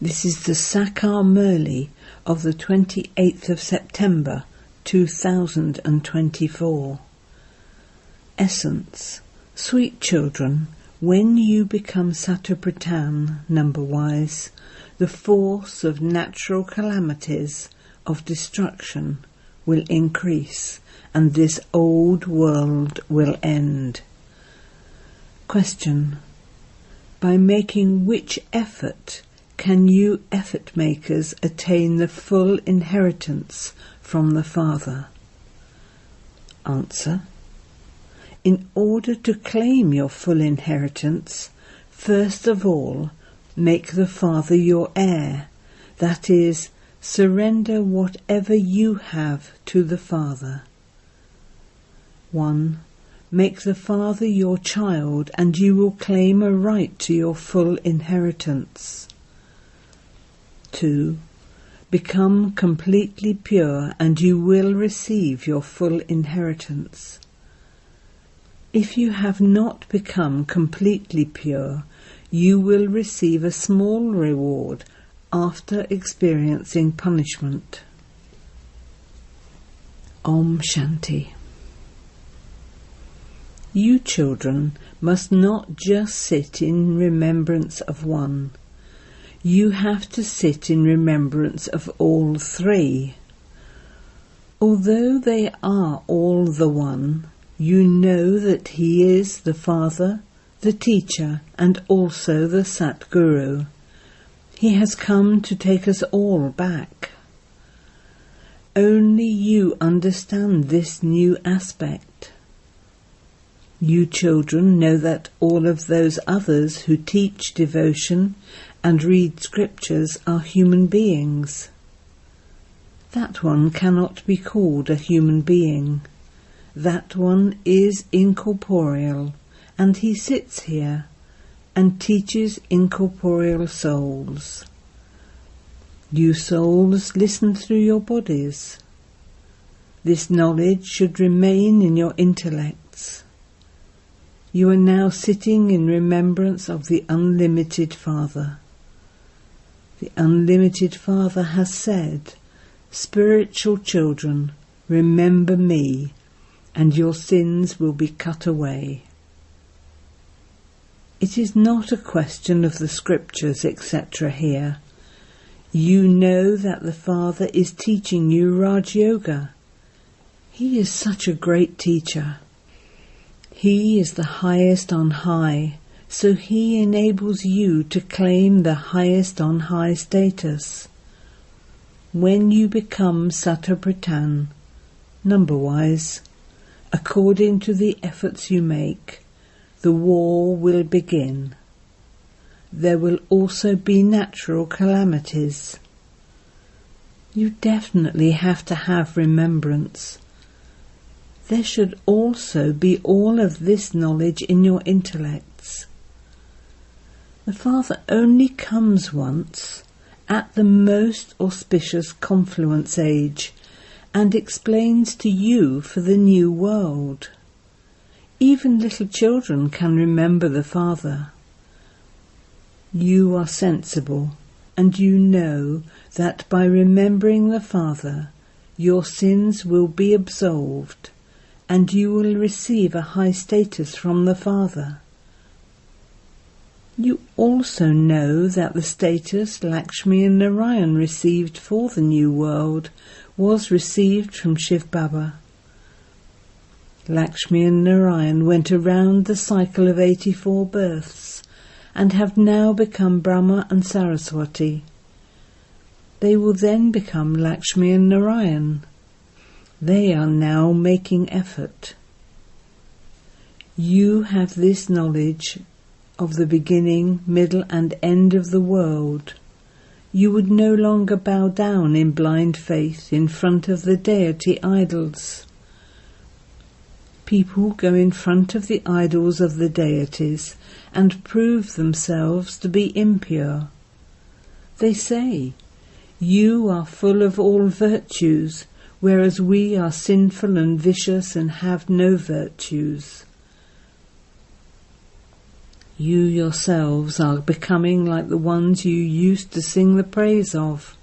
This is the Sakar Murli of the 28th of September 2024. Essence. Sweet children, when you become Satopratan, number-wise, the force of natural calamities, of destruction, will increase, and this old world will end. Question. By making which effort can you effort makers attain the full inheritance from the Father? Answer. In order to claim your full inheritance, first of all, make the Father your heir, that is, surrender whatever you have to the Father. 1. Make the Father your child, and you will claim a right to your full inheritance. 2. Become completely pure, and you will receive your full inheritance. If you have not become completely pure, you will receive a small reward after experiencing punishment. Om Shanti. You children must not just sit in remembrance of one. You have to sit in remembrance of all three. Although they are all the one, you know that he is the Father, the Teacher, and also the Satguru. He has come to take us all back. Only you understand this new aspect. You children know that all of those others who teach devotion and read scriptures are human beings. That one cannot be called a human being. That one is incorporeal, and he sits here and teaches incorporeal souls. You souls listen through your bodies. This knowledge should remain in your intellects. You are now sitting in remembrance of the unlimited Father. The unlimited Father has said, "Spiritual children, remember me, and your sins will be cut away." It is not a question of the scriptures, etc. here. You know that the Father is teaching you Raj Yoga. He is such a great teacher. He is the highest on high, so he enables you to claim the highest on high status. When you become Satopratan, number-wise, according to the efforts you make, the war will begin. There will also be natural calamities. You definitely have to have remembrance. There should also be all of this knowledge in your intellects. The Father only comes once, at the most auspicious confluence age, and explains to you for the new world. Even little children can remember the Father. You are sensible, and you know that by remembering the Father, your sins will be absolved, and you will receive a high status from the Father. You also know that the status Lakshmi and Narayan received for the new world was received from shivbaba. Lakshmi and Narayan went around the cycle of 84 births and have now become Brahma and Saraswati. They will then become Lakshmi and Narayan. They are now making effort. You have this knowledge of the beginning, middle and end of the world. You would no longer bow down in blind faith in front of the deity idols. People go in front of the idols of the deities and prove themselves to be impure. They say, "You are full of all virtues, whereas we are sinful and vicious and have no virtues." You yourselves are becoming like the ones you used to sing the praise of.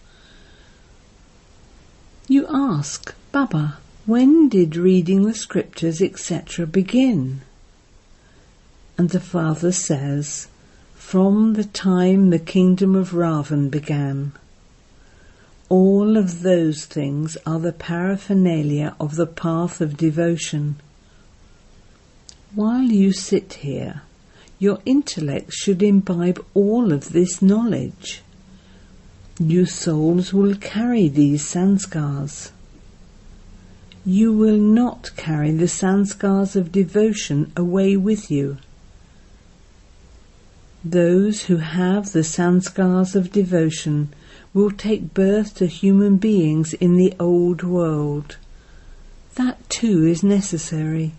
You ask, Baba, when did reading the scriptures, etc. begin? And the Father says, from the time the kingdom of Ravan began. All of those things are the paraphernalia of the path of devotion. While you sit here, your intellect should imbibe all of this knowledge. You souls will carry these sanskars. You will not carry the sanskars of devotion away with you. Those who have the sanskars of devotion will take birth to human beings in the old world. That too is necessary.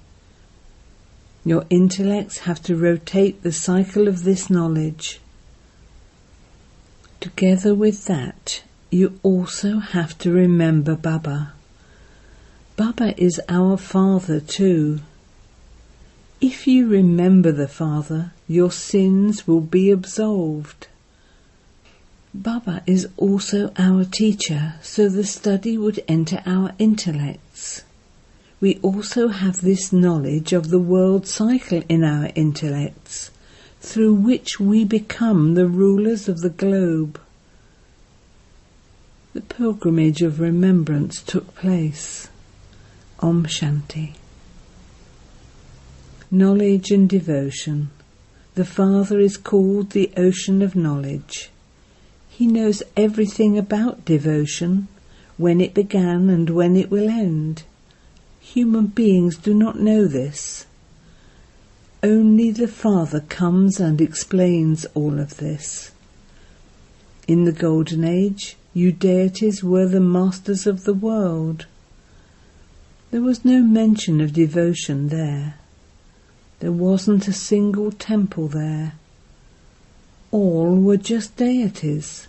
Your intellects have to rotate the cycle of this knowledge. Together with that, you also have to remember Baba. Baba is our Father too. If you remember the Father, your sins will be absolved. Baba is also our teacher, so the study would enter our intellects. We also have this knowledge of the world cycle in our intellects, through which we become the rulers of the globe. The pilgrimage of remembrance took place. Om Shanti. Knowledge and devotion. The Father is called the ocean of knowledge. He knows everything about devotion, when it began and when it will end. Human beings do not know this. Only the Father comes and explains all of this. In the Golden Age, you deities were the masters of the world. There was no mention of devotion there. There wasn't a single temple there. All were just deities.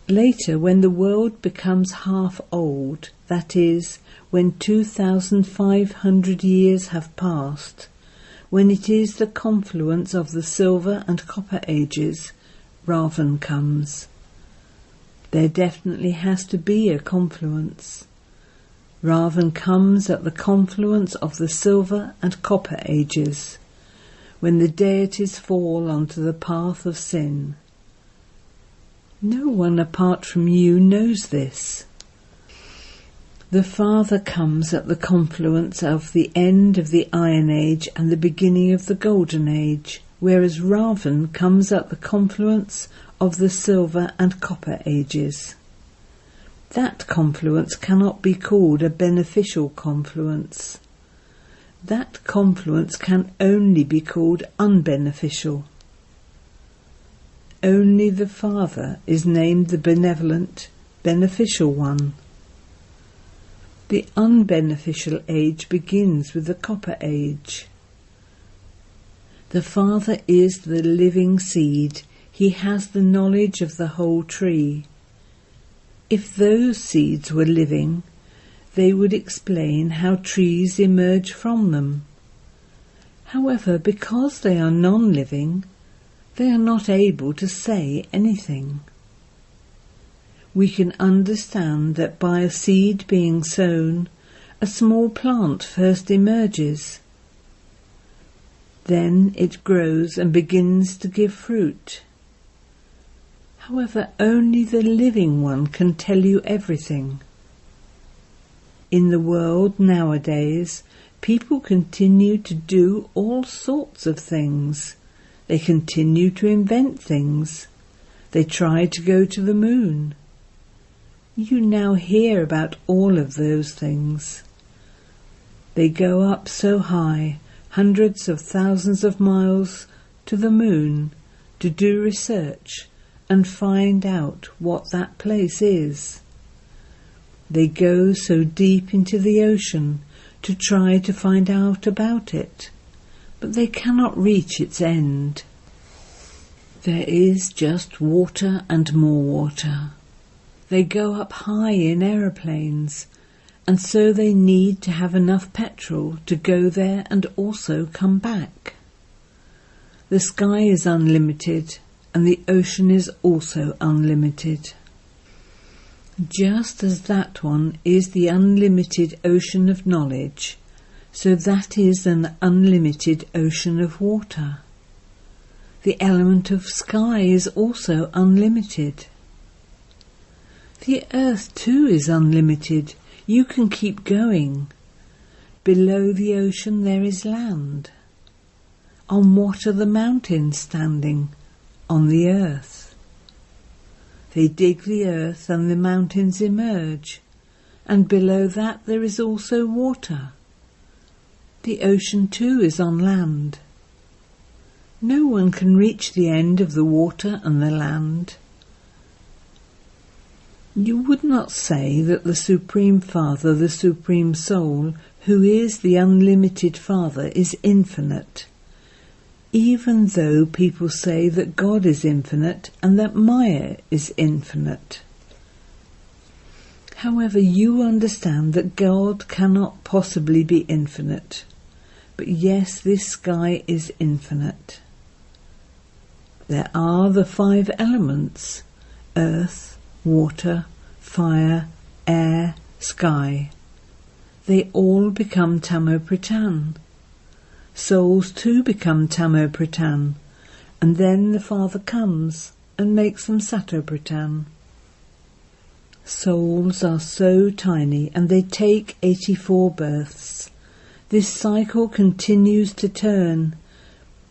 Later, when the world becomes half old, that is, when 2,500 years have passed, when it is the confluence of the silver and copper ages, Ravan comes. There definitely has to be a confluence. Ravan comes at the confluence of the silver and copper ages, when the deities fall onto the path of sin. No one apart from you knows this. The Father comes at the confluence of the end of the Iron Age and the beginning of the Golden Age, whereas Ravan comes at the confluence of the Silver and Copper Ages. That confluence cannot be called a beneficial confluence. That confluence can only be called unbeneficial. Only the Father is named the benevolent, beneficial one. The unbeneficial age begins with the Copper Age. The Father is the living seed. He has the knowledge of the whole tree. If those seeds were living, they would explain how trees emerge from them. However, because they are non-living, they are not able to say anything. We can understand that by a seed being sown, a small plant first emerges. Then it grows and begins to give fruit. However, only the living one can tell you everything. In the world nowadays, people continue to do all sorts of things. They continue to invent things. They try to go to the moon. You now hear about all of those things. They go up so high, hundreds of thousands of miles, to the moon to do research and find out what that place is. They go so deep into the ocean to try to find out about it, but they cannot reach its end. There is just water and more water. They go up high in aeroplanes, and so they need to have enough petrol to go there and also come back. The sky is unlimited, and the ocean is also unlimited. Just as that one is the unlimited ocean of knowledge, so that is an unlimited ocean of water. The element of sky is also unlimited. The earth too is unlimited. You can keep going. Below the ocean there is land. On what are the mountains standing? On the earth. They dig the earth and the mountains emerge, and below that there is also water. The ocean too is on land. No one can reach the end of the water and the land. You would not say that the Supreme Father, the Supreme Soul, who is the unlimited Father, is infinite, even though people say that God is infinite and that Maya is infinite. However, you understand that God cannot possibly be infinite, but yes, this sky is infinite. There are the 5 elements: earth, water, fire, air, sky. They all become Tamo-Pradhan. Souls too become Tamo-Pradhan, and then the Father comes and makes them Sato-Pradhan. Souls are so tiny, and they take 84 births. This cycle continues to turn.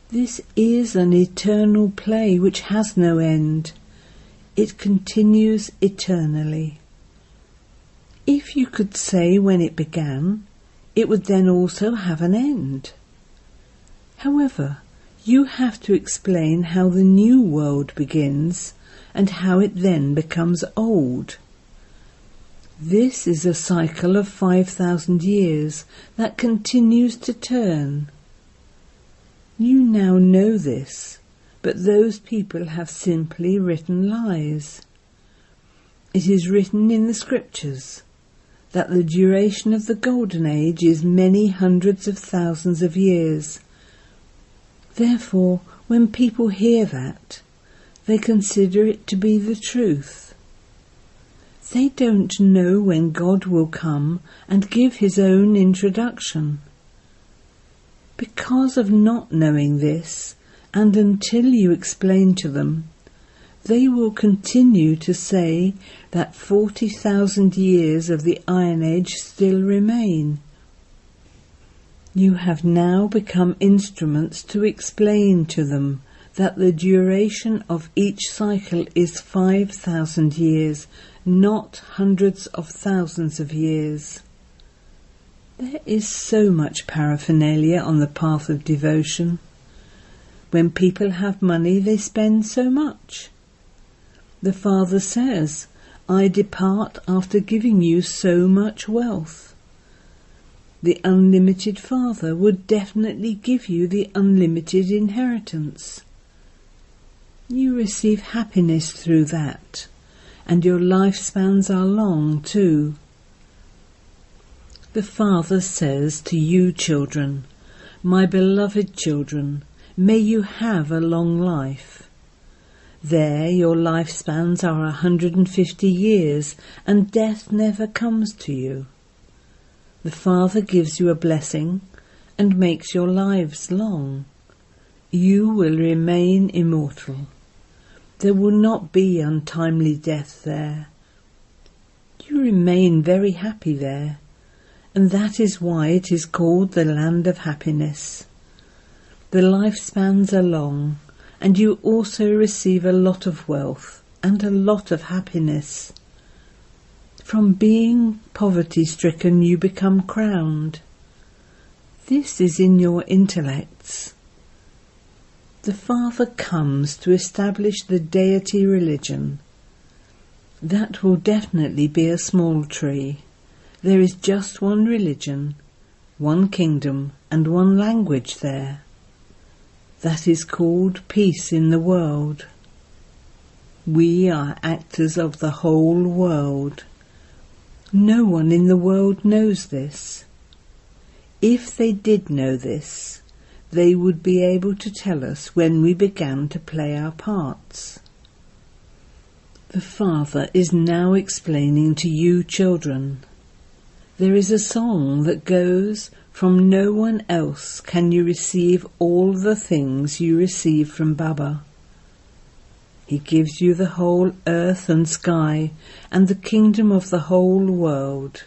This is an eternal play which has no end. It continues eternally. If you could say when it began, it would then also have an end. However, you have to explain how the new world begins and how it then becomes old. This is a cycle of 5,000 years that continues to turn. You now know this, but those people have simply written lies. It is written in the scriptures that the duration of the Golden Age is many hundreds of thousands of years. Therefore, when people hear that, they consider it to be the truth. They don't know when God will come and give his own introduction. Because of not knowing this, and until you explain to them, they will continue to say that 40,000 years of the Iron Age still remain. You have now become instruments to explain to them that the duration of each cycle is 5,000 years, not hundreds of thousands of years. There is so much paraphernalia on the path of devotion. When people have money, they spend so much. The Father says, I depart after giving you so much wealth. The unlimited Father would definitely give you the unlimited inheritance. You receive happiness through that, and your lifespans are long too. The Father says to you children, my beloved children, may you have a long life. There your lifespans are 150 years, and death never comes to you. The Father gives you a blessing and makes your lives long. You will remain immortal. There will not be untimely death there. You remain very happy there, and that is why it is called the land of happiness. The lifespans are long, and you also receive a lot of wealth and a lot of happiness. From being poverty-stricken you become crowned. This is in your intellects. The Father comes to establish the deity religion. That will definitely be a small tree. There is just one religion, one kingdom, and one language there. That is called peace in the world. We are actors of the whole world. No one in the world knows this. If they did know this, they would be able to tell us when we began to play our parts. The Father is now explaining to you children. There is a song that goes, "From no one else can you receive all the things you receive from Baba. He gives you the whole earth and sky and the kingdom of the whole world."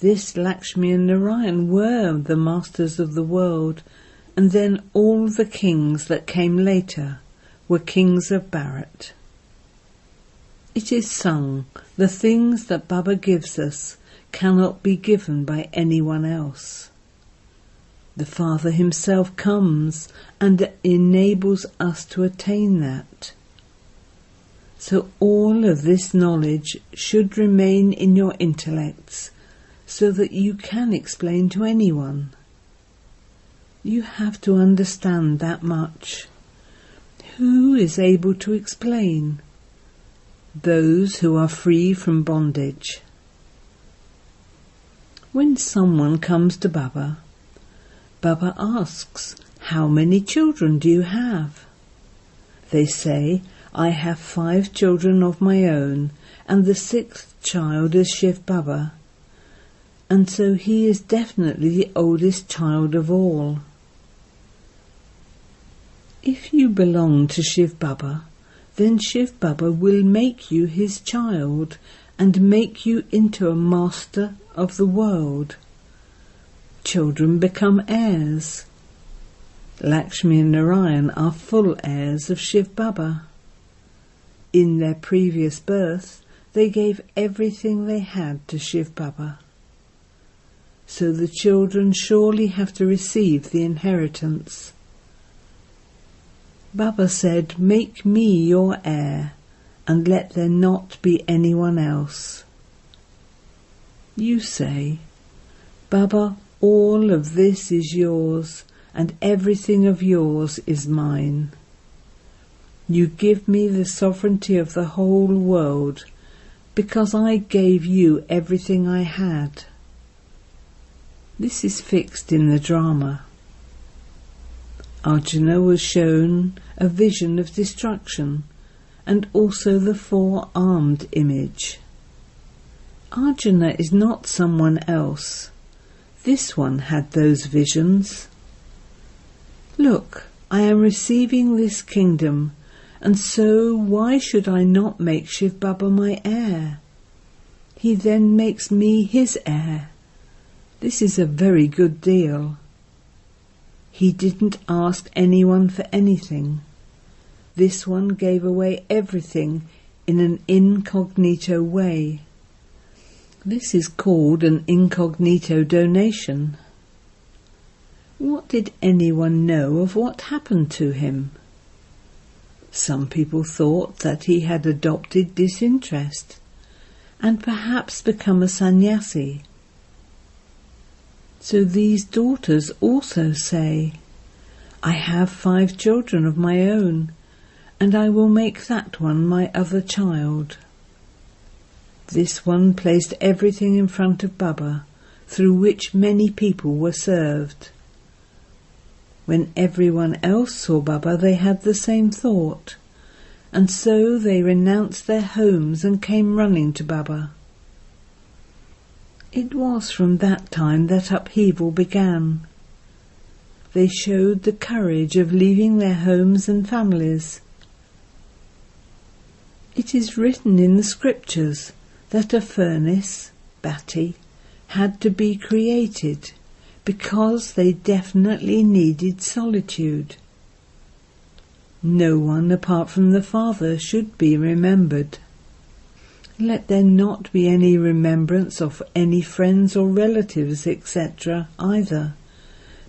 This Lakshmi and Narayan were the masters of the world, and then all the kings that came later were kings of Bharat. It is sung, the things that Baba gives us cannot be given by anyone else. The Father himself comes and enables us to attain that. So all of this knowledge should remain in your intellects so that you can explain to anyone. You have to understand that much. Who is able to explain? Those who are free from bondage. When someone comes to Baba, Baba asks, "How many children do you have?" They say, "I have 5 children of my own, and the 6th child is Shivbaba, and so he is definitely the oldest child of all." If you belong to Shivbaba, then Shivbaba will make you his child and make you into a master of the world. Children become heirs. Lakshmi and Narayan are full heirs of Shivbaba. In their previous birth, they gave everything they had to Shivbaba. So the children surely have to receive the inheritance. Baba said, "Make me your heir, and let there not be anyone else." You say, "Baba, all of this is yours, and everything of yours is mine. You give me the sovereignty of the whole world, because I gave you everything I had." This is fixed in the drama. Arjuna was shown a vision of destruction, and also the 4-armed image. Arjuna is not someone else. This one had those visions. "Look, I am receiving this kingdom, and so why should I not make Shivbaba my heir? He then makes me his heir. This is a very good deal." He didn't ask anyone for anything. This one gave away everything in an incognito way. This is called an incognito donation. What did anyone know of what happened to him? Some people thought that he had adopted disinterest and perhaps become a sannyasi. So these daughters also say, "I have 5 children of my own, and I will make that one my other child." This one placed everything in front of Baba, through which many people were served. When everyone else saw Baba, they had the same thought, and so they renounced their homes and came running to Baba. It was from that time that upheaval began. They showed the courage of leaving their homes and families. It is written in the scriptures that a furnace, bhatthi, had to be created because they definitely needed solitude. No one apart from the Father should be remembered. Let there not be any remembrance of any friends or relatives, etc. either,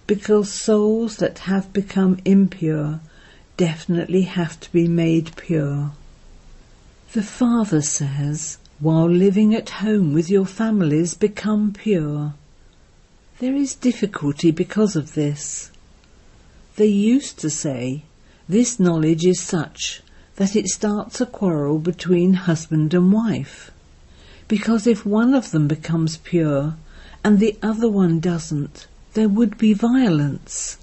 because souls that have become impure definitely have to be made pure. The Father says, while living at home with your families, become pure. There is difficulty because of this. They used to say, this knowledge is such that it starts a quarrel between husband and wife, because if one of them becomes pure and the other one doesn't, there would be violence.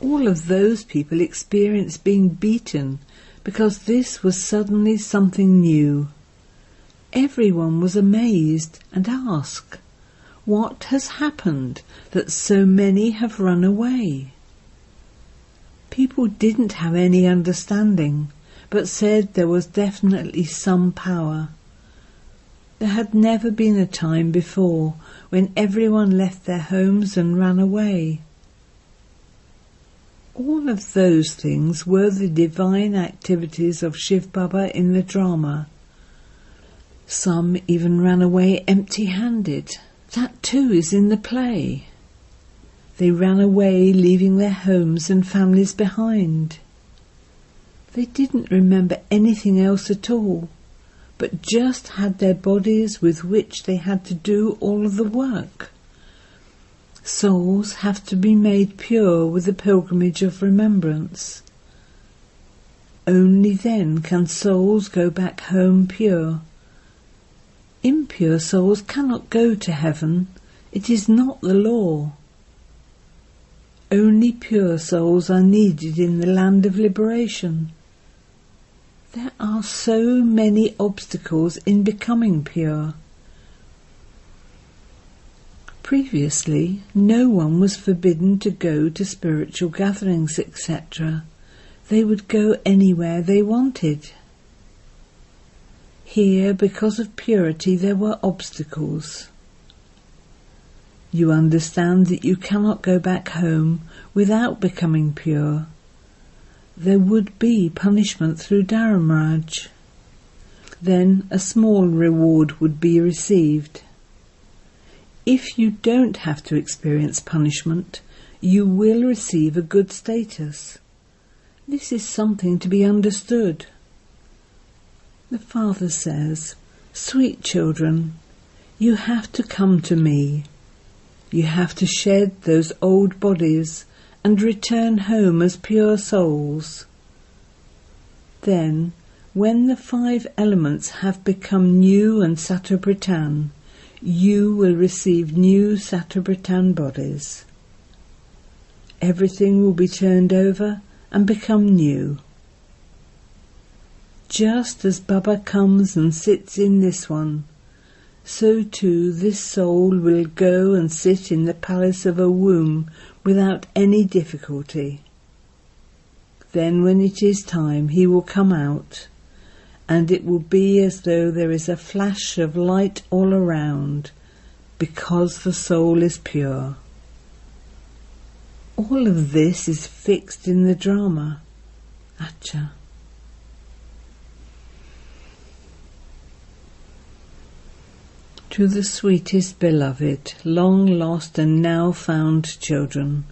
All of those people experienced being beaten because this was suddenly something new. Everyone was amazed and asked, "What has happened that so many have run away?" People didn't have any understanding, but said there was definitely some power. There had never been a time before when everyone left their homes and ran away. All of those things were the divine activities of Shivbaba in the drama. Some even ran away empty-handed. That too is in the play. They ran away leaving their homes and families behind. They didn't remember anything else at all, but just had their bodies with which they had to do all of the work. Souls have to be made pure with the pilgrimage of remembrance. Only then can souls go back home pure. Impure souls cannot go to heaven. It is not the law. Only pure souls are needed in the land of liberation. There are so many obstacles in becoming pure. Previously, no one was forbidden to go to spiritual gatherings, etc. They would go anywhere they wanted. Here, because of purity, there were obstacles. You understand that you cannot go back home without becoming pure. There would be punishment through Dharamraj. Then a small reward would be received. If you don't have to experience punishment, you will receive a good status. This is something to be understood. The Father says, "Sweet children, you have to come to me. You have to shed those old bodies and return home as pure souls. Then, when the 5 elements have become new and Sattvapritan, you will receive new Sattvapritan bodies. Everything will be turned over and become new. Just as Baba comes and sits in this one, so too this soul will go and sit in the palace of a womb without any difficulty. Then when it is time, he will come out, and it will be as though there is a flash of light all around, because the soul is pure." All of this is fixed in the drama. Acha. To the sweetest beloved, long lost and now found children,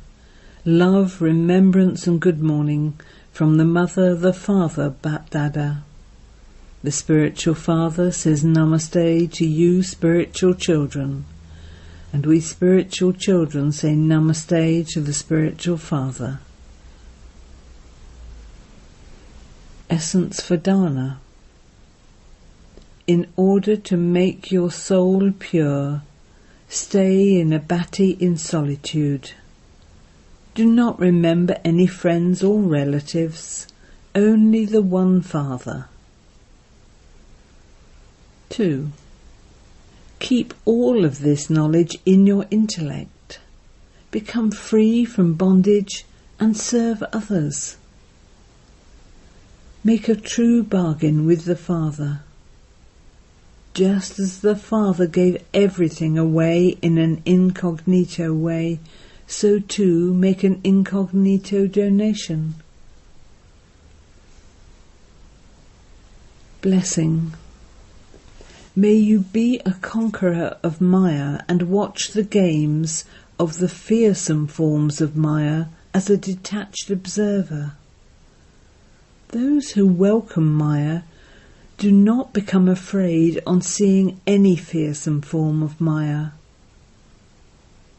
love, remembrance and good morning from the Mother, the Father, BapDada. The Spiritual Father says Namaste to you spiritual children, and we spiritual children say Namaste to the Spiritual Father. Essence for Dana. In order to make your soul pure, stay in a bhatthi in solitude. Do not remember any friends or relatives, only the one Father. 2. Keep all of this knowledge in your intellect. Become free from bondage and serve others. Make a true bargain with the Father. Just as the Father gave everything away in an incognito way, so too make an incognito donation. Blessing. May you be a conqueror of Maya and watch the games of the fearsome forms of Maya as a detached observer. Those who welcome Maya do not become afraid on seeing any fearsome form of Maya.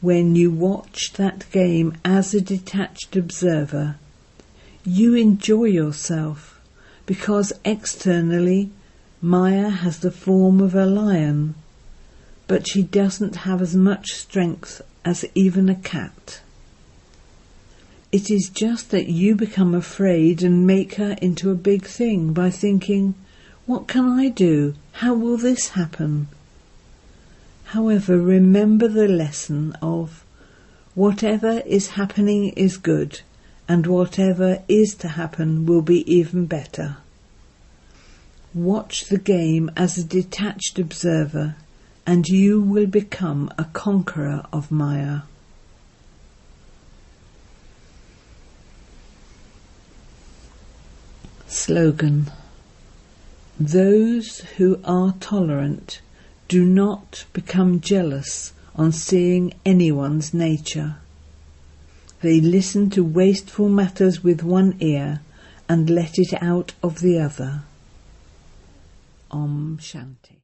When you watch that game as a detached observer, you enjoy yourself because externally Maya has the form of a lion, but she doesn't have as much strength as even a cat. It is just that you become afraid and make her into a big thing by thinking, what can I do? How will this happen? However, remember the lesson of whatever is happening is good, and whatever is to happen will be even better. Watch the game as a detached observer, and you will become a conqueror of Maya. Slogan: those who are tolerant do not become jealous on seeing anyone's nature. They listen to wasteful matters with one ear and let it out of the other. Om Shanti.